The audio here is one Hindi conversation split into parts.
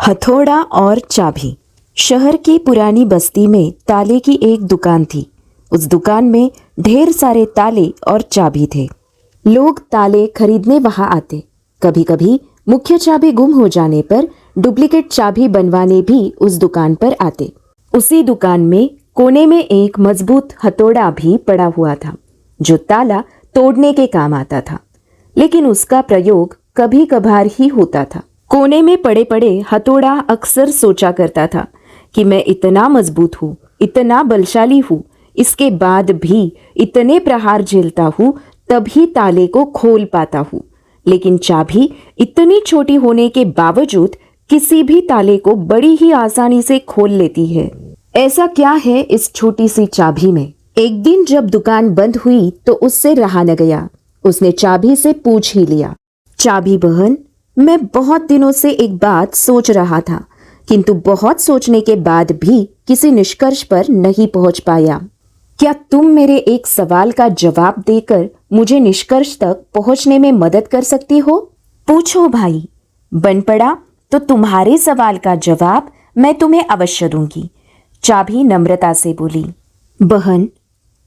हथौड़ा और चाबी। शहर की पुरानी बस्ती में ताले की एक दुकान थी। उस दुकान में ढेर सारे ताले और चाबी थे। लोग ताले खरीदने वहां आते। कभी कभी मुख्य चाबी गुम हो जाने पर डुप्लीकेट चाबी बनवाने भी उस दुकान पर आते। उसी दुकान में कोने में एक मजबूत हथौड़ा भी पड़ा हुआ था जो ताला तोड़ने के काम आता था, लेकिन उसका प्रयोग कभी कभार ही होता था। कोने में पड़े पड़े हथौड़ा अक्सर सोचा करता था कि मैं इतना मजबूत हूँ, इतना बलशाली हूँ, इसके बाद भी इतने प्रहार झेलता हूँ, तभी ताले को खोल पाता हूँ। लेकिन चाबी इतनी छोटी होने के बावजूद किसी भी ताले को बड़ी ही आसानी से खोल लेती है। ऐसा क्या है इस छोटी सी चाबी में? एक दिन जब दुकान बंद हुई तो उससे रहा न गया। उसने चाबी से पूछ ही लिया, चाबी बहन, मैं बहुत दिनों से एक बात सोच रहा था, किंतु बहुत सोचने के बाद भी किसी निष्कर्ष पर नहीं पहुंच पाया। क्या तुम मेरे एक सवाल का जवाब देकर मुझे निष्कर्ष तक पहुंचने में मदद कर सकती हो? पूछो भाई। बन पड़ा तो तुम्हारे सवाल का जवाब मैं तुम्हें अवश्य दूंगी। चाबी नम्रता से बोली, बहन,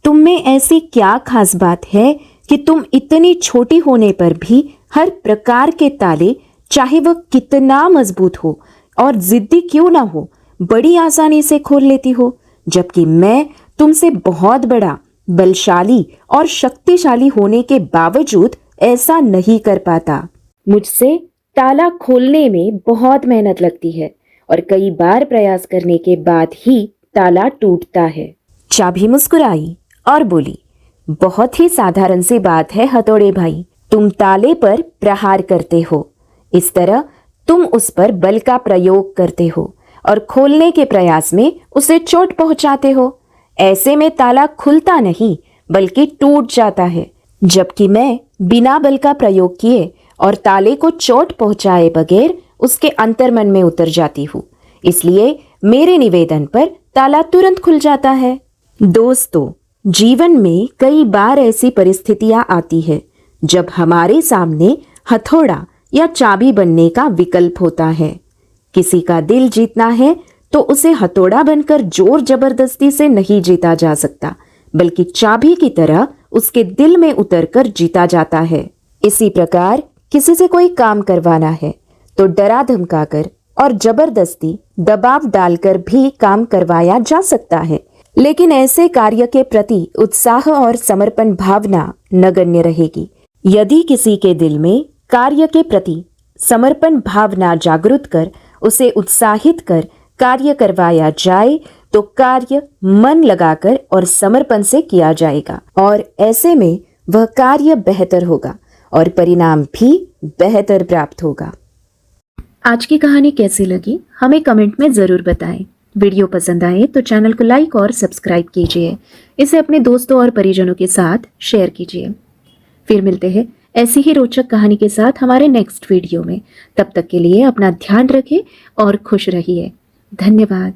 तुम में ऐसी क्या खास बात है कि तुम इतनी छोटी होने पर भी हर प्रकार के ताले, चाहे वह कितना मजबूत हो और जिद्दी क्यों ना हो, बड़ी आसानी से खोल लेती हो, जबकि मैं तुमसे बहुत बड़ा, बलशाली और शक्तिशाली होने के बावजूद ऐसा नहीं कर पाता। मुझसे ताला खोलने में बहुत मेहनत लगती है और कई बार प्रयास करने के बाद ही ताला टूटता है। चाबी मुस्कुराई और बोली, बहुत ही साधारण सी बात है हथौड़े भाई। तुम ताले पर प्रहार करते हो, इस तरह तुम उस पर बल का प्रयोग करते हो और खोलने के प्रयास में उसे चोट पहुंचाते हो। ऐसे में ताला खुलता नहीं बल्कि टूट जाता है, जबकि मैं बिना बल का प्रयोग किए और ताले को चोट पहुंचाए बगैर उसके अंतर्मन में उतर जाती हूँ। इसलिए मेरे निवेदन पर ताला तुरंत खुल जाता है। दोस्तों, जीवन में कई बार ऐसी परिस्थितियां आती है जब हमारे सामने हथौड़ा या चाबी बनने का विकल्प होता है। किसी का दिल जीतना है तो उसे हथौड़ा बनकर जोर जबरदस्ती से नहीं जीता जा सकता, बल्कि चाबी की तरह उसके दिल में उतरकर जीता जाता है। इसी प्रकार किसी से कोई काम करवाना है तो डरा धमकाकर और जबरदस्ती दबाव डालकर भी काम करवाया जा सकता है, लेकिन ऐसे कार्य के प्रति उत्साह और समर्पण भावना नगण्य रहेगी। यदि किसी के दिल में कार्य के प्रति समर्पण भावना जागृत कर उसे उत्साहित कर कार्य करवाया जाए तो कार्य मन लगाकर और समर्पण से किया जाएगा और ऐसे में वह कार्य बेहतर होगा और परिणाम भी बेहतर प्राप्त होगा। आज की कहानी कैसी लगी हमें कमेंट में जरूर बताएं। वीडियो पसंद आए तो चैनल को लाइक और सब्सक्राइब कीजिए। इसे अपने दोस्तों और परिजनों के साथ शेयर कीजिए। फिर मिलते हैं ऐसी ही रोचक कहानी के साथ हमारे नेक्स्ट वीडियो में। तब तक के लिए अपना ध्यान रखें और खुश रहिए। धन्यवाद।